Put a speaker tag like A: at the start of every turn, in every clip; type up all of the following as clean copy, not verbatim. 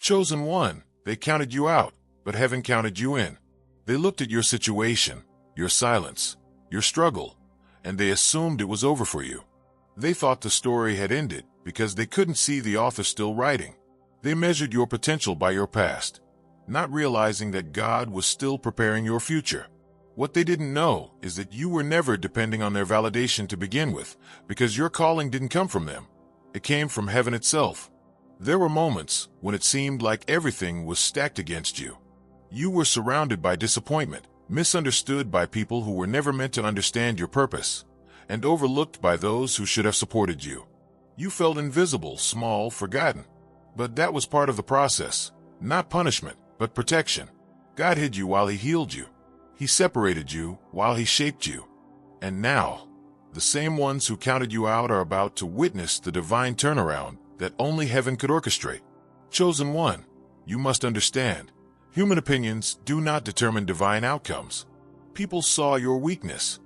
A: Chosen one, they counted you out, but heaven counted you in. They looked at your situation, your silence, your struggle, and they assumed it was over for you. They thought the story had ended because they couldn't see the author still writing. They measured your potential by your past, not realizing that God was still preparing your future. What they didn't know is that you were never depending on their validation to begin with, because your calling didn't come from them. It came from heaven itself. There were moments when it seemed like everything was stacked against you. You were surrounded by disappointment, misunderstood by people who were never meant to understand your purpose, and overlooked by those who should have supported you. You felt invisible, small, forgotten. But that was part of the process, not punishment, but protection. God hid you while He healed you. He separated you while He shaped you. And now, the same ones who counted you out are about to witness the divine turnaround that only heaven could orchestrate. Chosen one, you must understand, human opinions do not determine divine outcomes. People saw your weakness.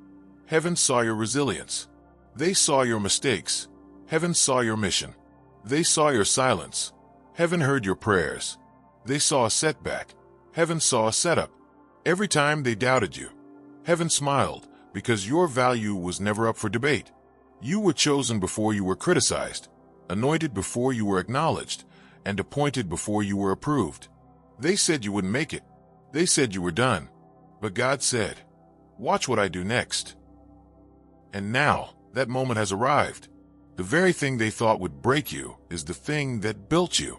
A: Heaven saw your resilience. They saw your mistakes. Heaven saw your mission. They saw your silence. Heaven heard your prayers. They saw a setback. Heaven saw a setup. Every time they doubted you, heaven smiled, because your value was never up for debate. You were chosen before you were criticized, anointed before you were acknowledged, and appointed before you were approved. They said you wouldn't make it. They said you were done. But God said, "Watch what I do next." And now, that moment has arrived. The very thing they thought would break you is the thing that built you.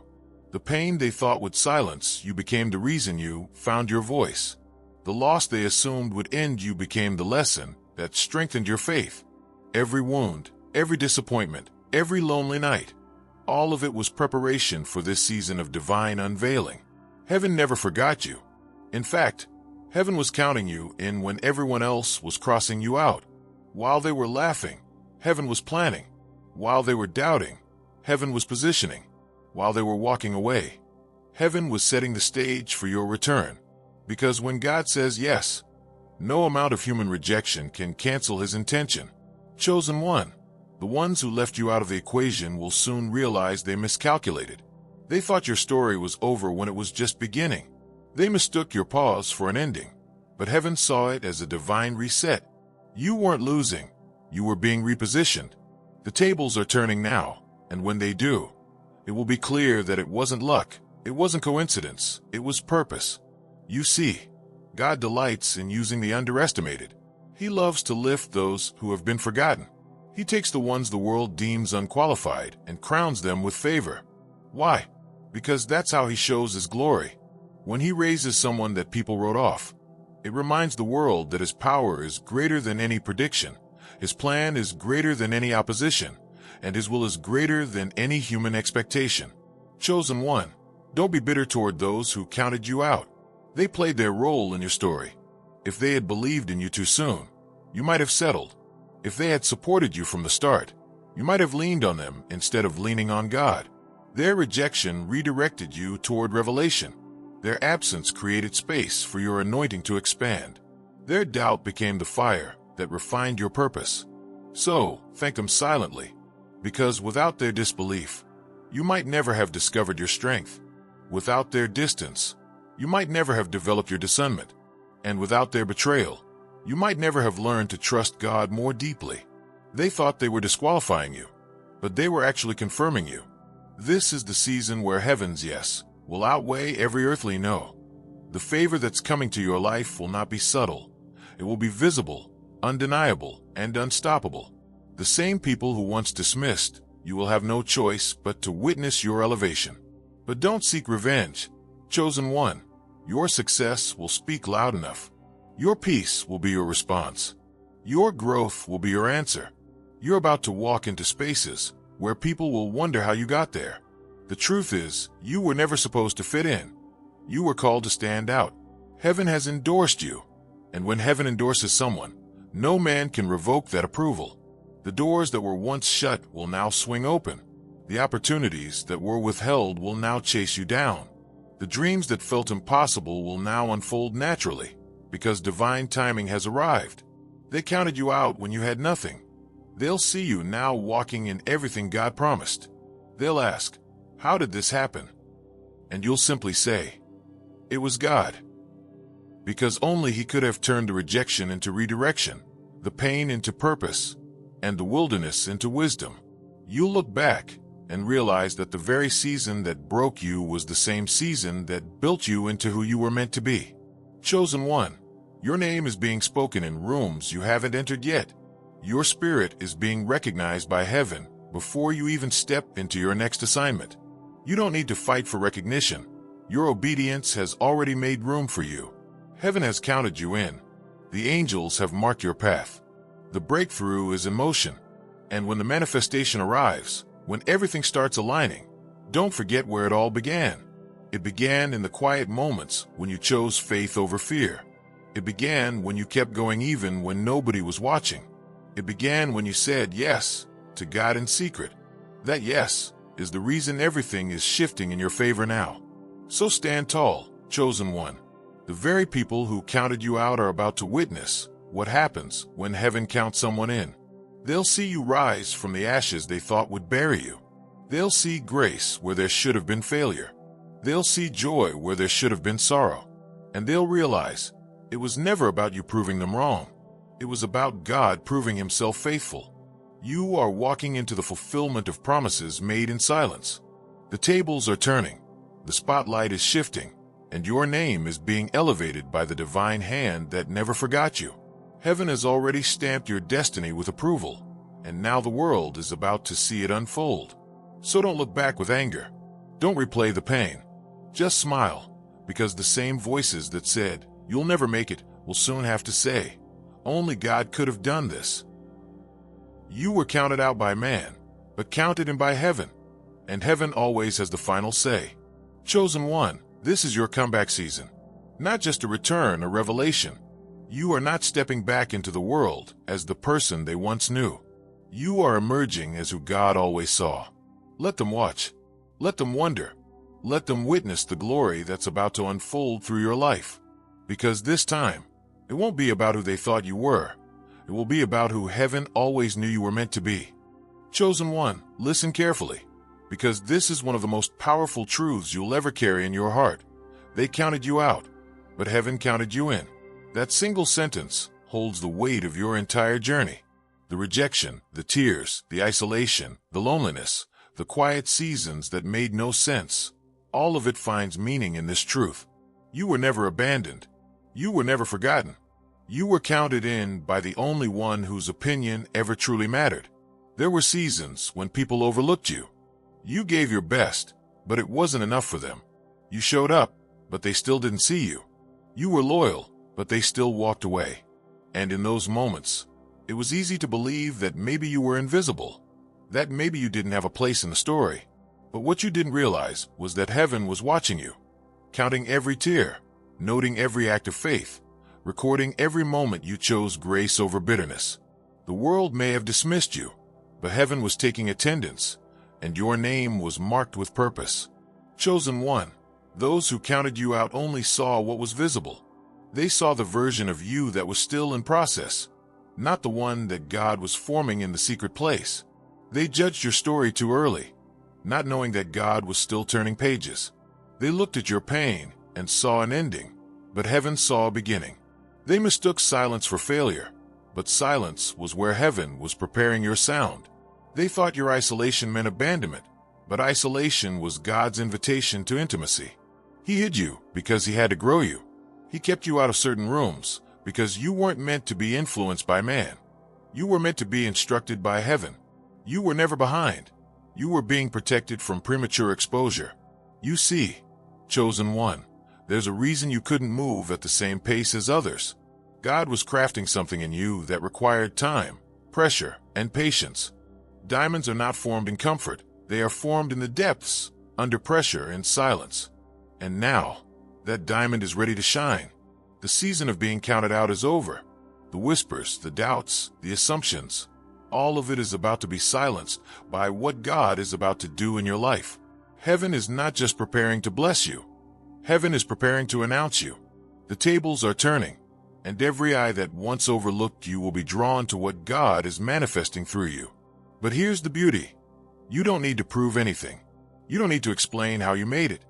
A: The pain they thought would silence you became the reason you found your voice. The loss they assumed would end you became the lesson that strengthened your faith. Every wound, every disappointment, every lonely night, all of it was preparation for this season of divine unveiling. Heaven never forgot you. In fact, heaven was counting you in when everyone else was crossing you out. While they were laughing, heaven was planning. While they were doubting, heaven was positioning. While they were walking away, heaven was setting the stage for your return. Because when God says yes, no amount of human rejection can cancel His intention. Chosen one, the ones who left you out of the equation will soon realize they miscalculated. They thought your story was over when it was just beginning. They mistook your pause for an ending, but heaven saw it as a divine reset. You weren't losing, you were being repositioned. The tables are turning now, and when they do, it will be clear that it wasn't luck, it wasn't coincidence, it was purpose. You see, God delights in using the underestimated. He loves to lift those who have been forgotten. He takes the ones the world deems unqualified and crowns them with favor. Why? Because that's how He shows His glory. When He raises someone that people wrote off, it reminds the world that His power is greater than any prediction, His plan is greater than any opposition, and His will is greater than any human expectation. Chosen one, don't be bitter toward those who counted you out. They played their role in your story. If they had believed in you too soon, you might have settled. If they had supported you from the start, you might have leaned on them instead of leaning on God. Their rejection redirected you toward revelation. Their absence created space for your anointing to expand. Their doubt became the fire that refined your purpose. So, thank them silently, because without their disbelief, you might never have discovered your strength. Without their distance, you might never have developed your discernment. And without their betrayal, you might never have learned to trust God more deeply. They thought they were disqualifying you, but they were actually confirming you. This is the season where heaven's yes will outweigh every earthly no. The favor that's coming to your life will not be subtle. It will be visible, undeniable, and unstoppable. The same people who once dismissed you will have no choice but to witness your elevation. But don't seek revenge. Chosen one, your success will speak loud enough. Your peace will be your response. Your growth will be your answer. You're about to walk into spaces where people will wonder how you got there. The truth is, you were never supposed to fit in. You were called to stand out. Heaven has endorsed you, and when heaven endorses someone, no man can revoke that approval. The doors that were once shut will now swing open. The opportunities that were withheld will now chase you down. The dreams that felt impossible will now unfold naturally, because divine timing has arrived. They counted you out when you had nothing. They'll see you now walking in everything God promised. They'll ask, "How did this happen?" and you'll simply say, "It was God." Because only He could have turned the rejection into redirection, the pain into purpose, and the wilderness into wisdom. You'll look back and realize that the very season that broke you was the same season that built you into who you were meant to be. Chosen one, your name is being spoken in rooms you haven't entered yet. Your spirit is being recognized by heaven before you even step into your next assignment. You don't need to fight for recognition. Your obedience has already made room for you. Heaven has counted you in. The angels have marked your path. The breakthrough is in motion. And when the manifestation arrives, when everything starts aligning, don't forget where it all began. It began in the quiet moments when you chose faith over fear. It began when you kept going even when nobody was watching. It began when you said yes to God in secret. That yes is the reason everything is shifting in your favor now. So stand tall, chosen one. The very people who counted you out are about to witness what happens when heaven counts someone in. They'll see you rise from the ashes they thought would bury you. They'll see grace where there should have been failure. They'll see joy where there should have been sorrow. And they'll realize it was never about you proving them wrong. It was about God proving Himself faithful. You are walking into the fulfillment of promises made in silence. The tables are turning, the spotlight is shifting, and your name is being elevated by the divine hand that never forgot you. Heaven has already stamped your destiny with approval, and now the world is about to see it unfold. So don't look back with anger. Don't replay the pain. Just smile, because the same voices that said, "You'll never make it," will soon have to say, "Only God could have done this." You were counted out by man, but counted in by heaven, and heaven always has the final say. Chosen one, this is your comeback season. Not just a return, a revelation. You are not stepping back into the world as the person they once knew. You are emerging as who God always saw. Let them watch. Let them wonder. Let them witness the glory that's about to unfold through your life. Because this time, it won't be about who they thought you were. It will be about who heaven always knew you were meant to be. Chosen one, listen carefully, because this is one of the most powerful truths you'll ever carry in your heart. They counted you out, but heaven counted you in. That single sentence holds the weight of your entire journey. The rejection, the tears, the isolation, the loneliness, the quiet seasons that made no sense, all of it finds meaning in this truth. You were never abandoned. You were never forgotten. You were counted in by the only one whose opinion ever truly mattered. There were seasons when people overlooked you. You gave your best, but it wasn't enough for them. You showed up, but they still didn't see you. You were loyal, but they still walked away. And in those moments, it was easy to believe that maybe you were invisible, that maybe you didn't have a place in the story. But what you didn't realize was that heaven was watching you, counting every tear, noting every act of faith, recording every moment you chose grace over bitterness. The world may have dismissed you, but heaven was taking attendance, and your name was marked with purpose. Chosen one, those who counted you out only saw what was visible. They saw the version of you that was still in process, not the one that God was forming in the secret place. They judged your story too early, not knowing that God was still turning pages. They looked at your pain and saw an ending, but heaven saw a beginning. They mistook silence for failure, but silence was where heaven was preparing your sound. They thought your isolation meant abandonment, but isolation was God's invitation to intimacy. He hid you because He had to grow you. He kept you out of certain rooms because you weren't meant to be influenced by man. You were meant to be instructed by heaven. You were never behind. You were being protected from premature exposure. You see, chosen one, there's a reason you couldn't move at the same pace as others. God was crafting something in you that required time, pressure, and patience. Diamonds are not formed in comfort. They are formed in the depths, under pressure and silence. And now, that diamond is ready to shine. The season of being counted out is over. The whispers, the doubts, the assumptions, all of it is about to be silenced by what God is about to do in your life. Heaven is not just preparing to bless you. Heaven is preparing to announce you. The tables are turning, and every eye that once overlooked you will be drawn to what God is manifesting through you. But here's the beauty. You don't need to prove anything. You don't need to explain how you made it.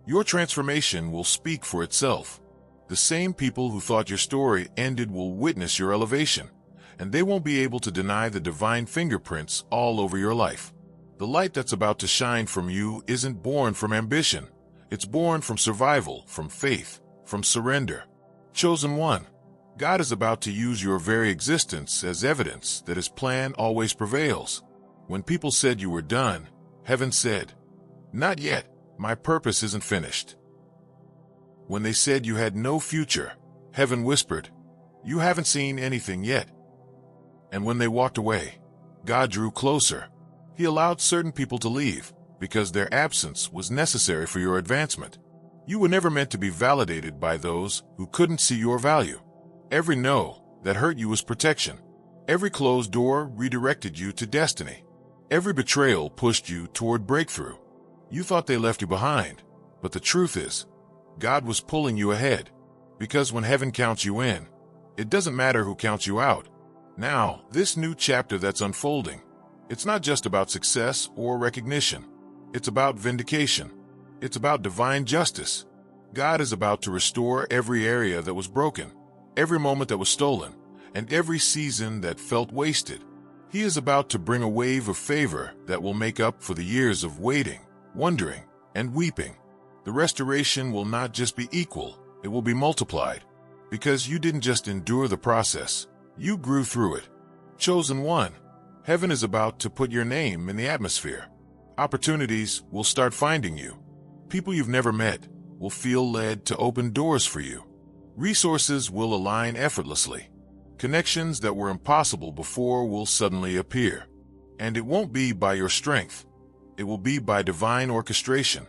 A: Your transformation will speak for itself. The same people who thought your story ended will witness your elevation, and they won't be able to deny the divine fingerprints all over your life. The light that's about to shine from you isn't born from ambition. It's born from survival, from faith, from surrender. Chosen one, God is about to use your very existence as evidence that His plan always prevails. When people said you were done, heaven said, "Not yet, my purpose isn't finished." When they said you had no future, heaven whispered, "You haven't seen anything yet." And when they walked away, God drew closer. He allowed certain people to leave because their absence was necessary for your advancement. You were never meant to be validated by those who couldn't see your value. Every no that hurt you was protection. Every closed door redirected you to destiny. Every betrayal pushed you toward breakthrough. You thought they left you behind, but the truth is, God was pulling you ahead. Because when heaven counts you in, it doesn't matter who counts you out. Now, this new chapter that's unfolding, it's not just about success or recognition. It's about vindication. It's about divine justice. God is about to restore every area that was broken, every moment that was stolen, and every season that felt wasted. He is about to bring a wave of favor that will make up for the years of waiting, wondering, and weeping. The restoration will not just be equal, it will be multiplied. Because you didn't just endure the process, you grew through it. Chosen one, heaven is about to put your name in the atmosphere. Opportunities will start finding you. People you've never met will feel led to open doors for you. Resources will align effortlessly. Connections that were impossible before will suddenly appear. And it won't be by your strength. It will be by divine orchestration.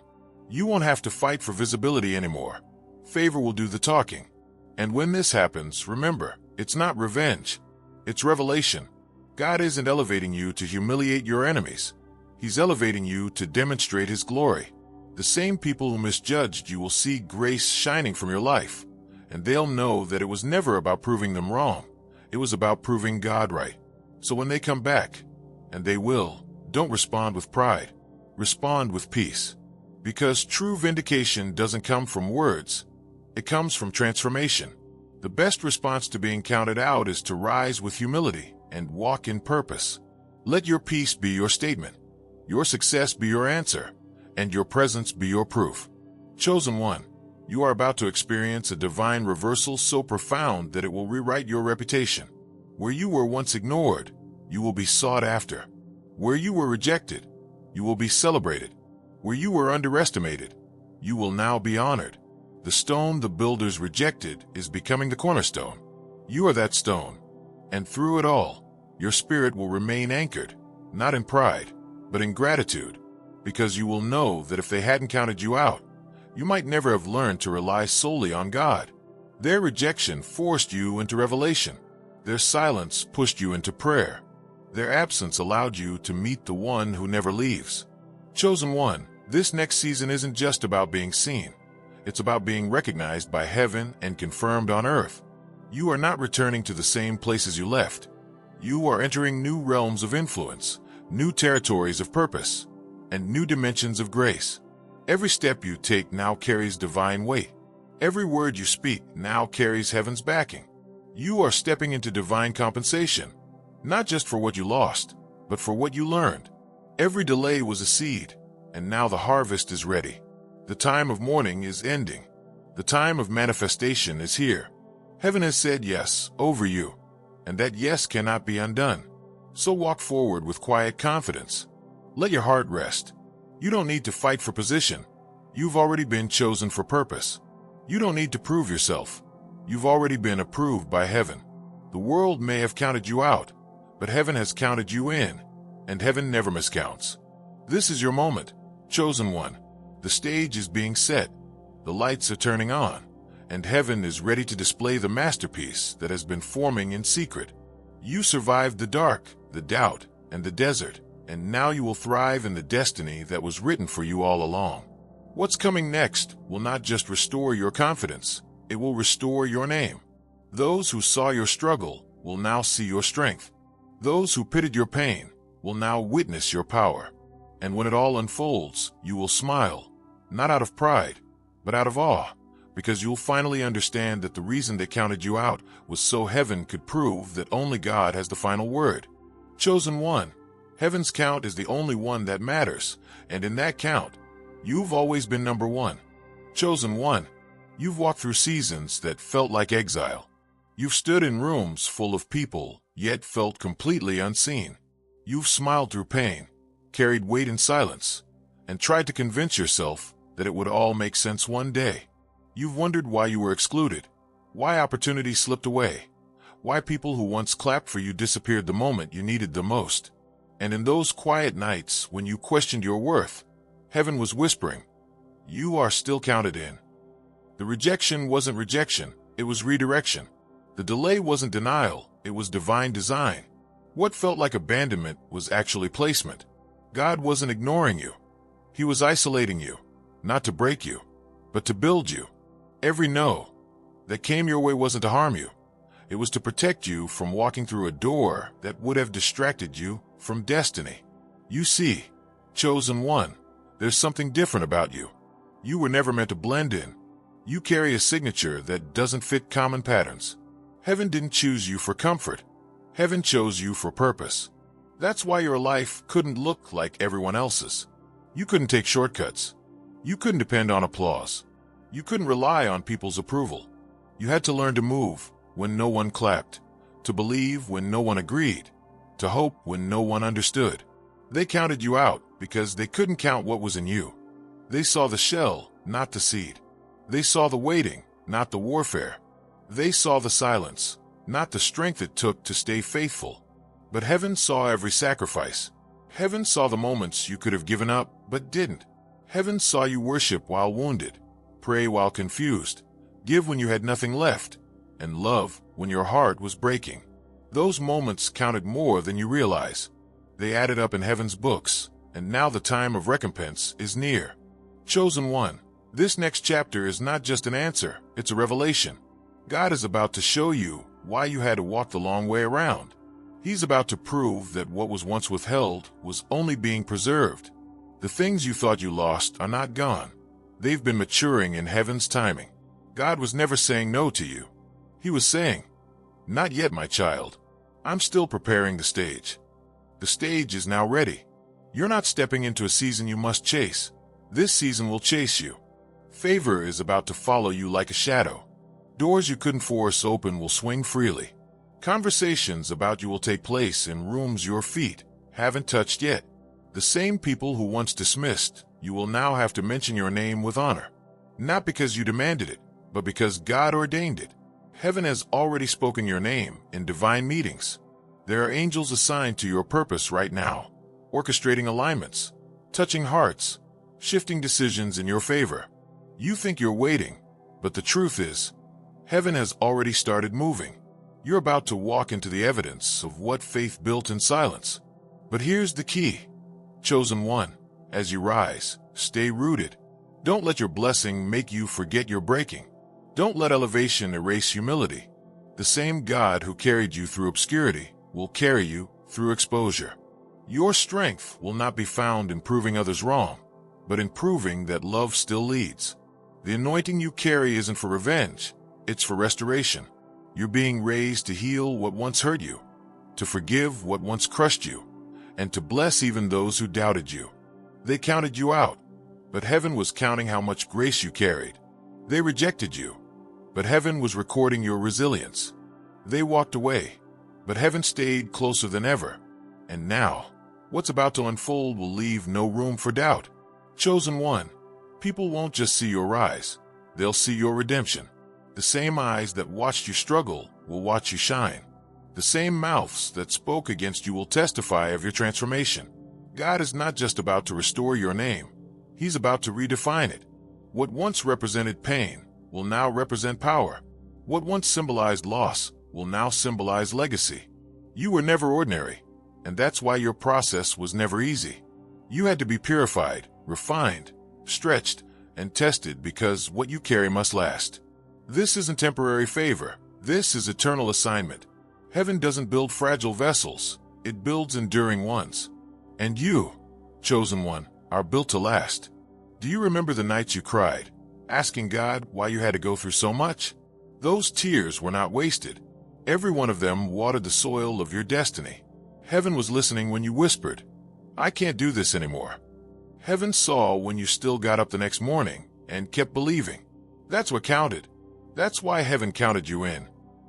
A: You won't have to fight for visibility anymore. Favor will do the talking. And when this happens, remember, it's not revenge. It's revelation. God isn't elevating you to humiliate your enemies. He's elevating you to demonstrate His glory. The same people who misjudged you will see grace shining from your life, and they'll know that it was never about proving them wrong. It was about proving God right. So when they come back, and they will, don't respond with pride. Respond with peace. Because true vindication doesn't come from words. It comes from transformation. The best response to being counted out is to rise with humility and walk in purpose. Let your peace be your statement, your success be your answer, and your presence be your proof. Chosen one, you are about to experience a divine reversal so profound that it will rewrite your reputation. Where you were once ignored, you will be sought after. Where you were rejected, you will be celebrated. Where you were underestimated, you will now be honored. The stone the builders rejected is becoming the cornerstone. You are that stone. And through it all, your spirit will remain anchored, not in pride, but in gratitude. Because you will know that if they hadn't counted you out, you might never have learned to rely solely on God. Their rejection forced you into revelation. Their silence pushed you into prayer. Their absence allowed you to meet the one who never leaves. Chosen one, this next season isn't just about being seen. It's about being recognized by heaven and confirmed on earth. You are not returning to the same places you left. You are entering new realms of influence, new territories of purpose, and new dimensions of grace. Every step you take now carries divine weight. Every word you speak now carries heaven's backing. You are stepping into divine compensation, not just for what you lost, but for what you learned. Every delay was a seed, and now the harvest is ready. The time of mourning is ending. The time of manifestation is here. Heaven has said yes over you, and that yes cannot be undone. So walk forward with quiet confidence. Let your heart rest. You don't need to fight for position. You've already been chosen for purpose. You don't need to prove yourself. You've already been approved by heaven. The world may have counted you out, but heaven has counted you in, and heaven never miscounts. This is your moment, chosen one. The stage is being set, the lights are turning on, and heaven is ready to display the masterpiece that has been forming in secret. You survived the dark, the doubt, and the desert, and now you will thrive in the destiny that was written for you all along. What's coming next will not just restore your confidence, it will restore your name. Those who saw your struggle will now see your strength. Those who pitied your pain will now witness your power. And when it all unfolds, you will smile, not out of pride, but out of awe, because you'll finally understand that the reason they counted you out was so heaven could prove that only God has the final word. Chosen one, heaven's count is the only one that matters, and in that count, you've always been number one. Chosen one, you've walked through seasons that felt like exile. You've stood in rooms full of people, yet felt completely unseen. You've smiled through pain, carried weight in silence, and tried to convince yourself that it would all make sense one day. You've wondered why you were excluded, why opportunities slipped away, why people who once clapped for you disappeared the moment you needed them most. And in those quiet nights when you questioned your worth, heaven was whispering, "You are still counted in." The rejection wasn't rejection, it was redirection. The delay wasn't denial, it was divine design. What felt like abandonment was actually placement. God wasn't ignoring you. He was isolating you, not to break you, but to build you. Every no that came your way wasn't to harm you. It was to protect you from walking through a door that would have distracted you from destiny. You see, chosen one, there's something different about you. You were never meant to blend in. You carry a signature that doesn't fit common patterns. Heaven didn't choose you for comfort. Heaven chose you for purpose. That's why your life couldn't look like everyone else's. You couldn't take shortcuts. You couldn't depend on applause. You couldn't rely on people's approval. You had to learn to move when no one clapped, to believe when no one agreed, to hope when no one understood. They counted you out because they couldn't count what was in you. They saw the shell, not the seed. They saw the waiting, not the warfare. They saw the silence, not the strength it took to stay faithful. But heaven saw every sacrifice. Heaven saw the moments you could have given up but didn't. Heaven saw you worship while wounded, pray while confused, give when you had nothing left, and love when your heart was breaking. Those moments counted more than you realize. They added up in heaven's books, and now the time of recompense is near. Chosen one, this next chapter is not just an answer, it's a revelation. God is about to show you why you had to walk the long way around. He's about to prove that what was once withheld was only being preserved. The things you thought you lost are not gone. They've been maturing in heaven's timing. God was never saying no to you. He was saying, "Not yet, my child. I'm still preparing the stage. The stage is now ready. You're not stepping into a season you must chase. This season will chase you. Favor is about to follow you like a shadow. Doors you couldn't force open will swing freely. Conversations about you will take place in rooms your feet haven't touched yet. The same people who once dismissed, you will now have to mention your name with honor. Not because you demanded it, but because God ordained it. Heaven has already spoken your name in divine meetings. There are angels assigned to your purpose right now, orchestrating alignments, touching hearts, shifting decisions in your favor. You think you're waiting, but the truth is, heaven has already started moving. You're about to walk into the evidence of what faith built in silence. But here's the key. Chosen one, as you rise, stay rooted. Don't let your blessing make you forget your breaking. Don't let elevation erase humility. The same God who carried you through obscurity will carry you through exposure. Your strength will not be found in proving others wrong, but in proving that love still leads. The anointing you carry isn't for revenge, it's for restoration. You're being raised to heal what once hurt you, to forgive what once crushed you, and to bless even those who doubted you. They counted you out, but heaven was counting how much grace you carried. They rejected you, but heaven was recording your resilience. They walked away, but heaven stayed closer than ever. And now, what's about to unfold will leave no room for doubt. Chosen one, people won't just see your rise, they'll see your redemption. The same eyes that watched you struggle will watch you shine. The same mouths that spoke against you will testify of your transformation. God is not just about to restore your name, He's about to redefine it. What once represented pain will now represent power. What once symbolized loss will now symbolize legacy. You were never ordinary, and that's why your process was never easy. You had to be purified, refined, stretched, and tested because what you carry must last. This isn't temporary favor. This is eternal assignment. Heaven doesn't build fragile vessels. It builds enduring ones. And you, chosen one, are built to last. Do you remember the nights you cried, asking God why you had to go through so much. Those tears were not wasted. Every one of them watered the soil of your destiny. Heaven was listening when you whispered, "I can't do this anymore." Heaven saw when you still got up the next morning and kept believing. That's what counted. That's why heaven counted you in.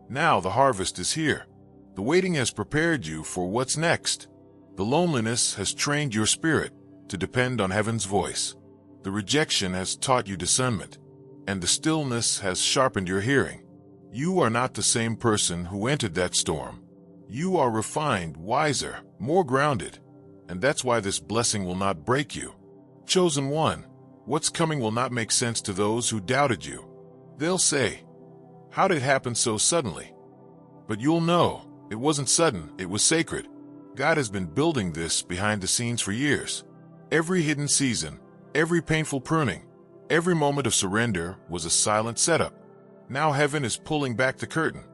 A: Now the harvest is here. The waiting has prepared you for what's next. The loneliness has trained your spirit to depend on heaven's voice. The rejection has taught you discernment, and the stillness has sharpened your hearing. You are not the same person who entered that storm. You are refined, wiser, more grounded, and that's why this blessing will not break you. Chosen one, what's coming will not make sense to those who doubted you. They'll say, "How did it happen so suddenly?" But you'll know, it wasn't sudden, it was sacred. God has been building this behind the scenes for years. Every hidden season, every painful pruning, every moment of surrender was a silent setup. Now heaven is pulling back the curtain.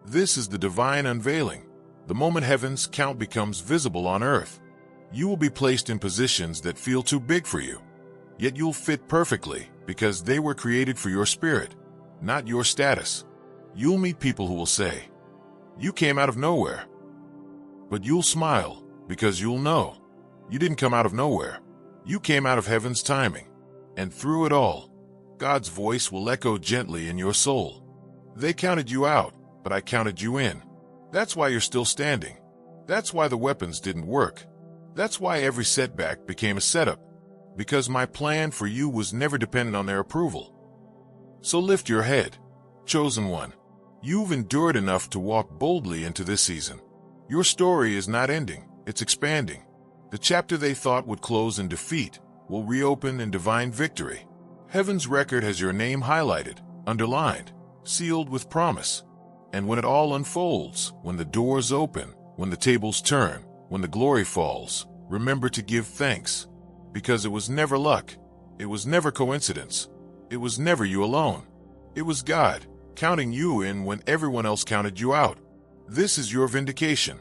A: This is the divine unveiling. The moment heaven's count becomes visible on earth. You will be placed in positions that feel too big for you. Yet you'll fit perfectly because they were created for your spirit, not your status. You'll meet people who will say, "You came out of nowhere." But you'll smile because you'll know you didn't come out of nowhere. You came out of heaven's timing. And through it all, God's voice will echo gently in your soul. They counted you out, but I counted you in. That's why you're still standing. That's why the weapons didn't work. That's why every setback became a setup. Because my plan for you was never dependent on their approval. So lift your head, chosen one. You've endured enough to walk boldly into this season. Your story is not ending, it's expanding. The chapter they thought would close in defeat will reopen in divine victory. Heaven's record has your name highlighted, underlined, sealed with promise. And when it all unfolds, when the doors open, when the tables turn, when the glory falls, remember to give thanks. Because it was never luck. It was never coincidence. It was never you alone. It was God counting you in when everyone else counted you out. This is your vindication.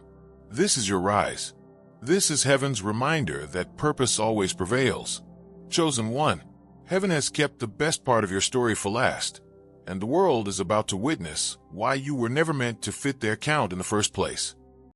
A: This is your rise. This is heaven's reminder that purpose always prevails. Chosen one, heaven has kept the best part of your story for last, and the world is about to witness why you were never meant to fit their count in the first place.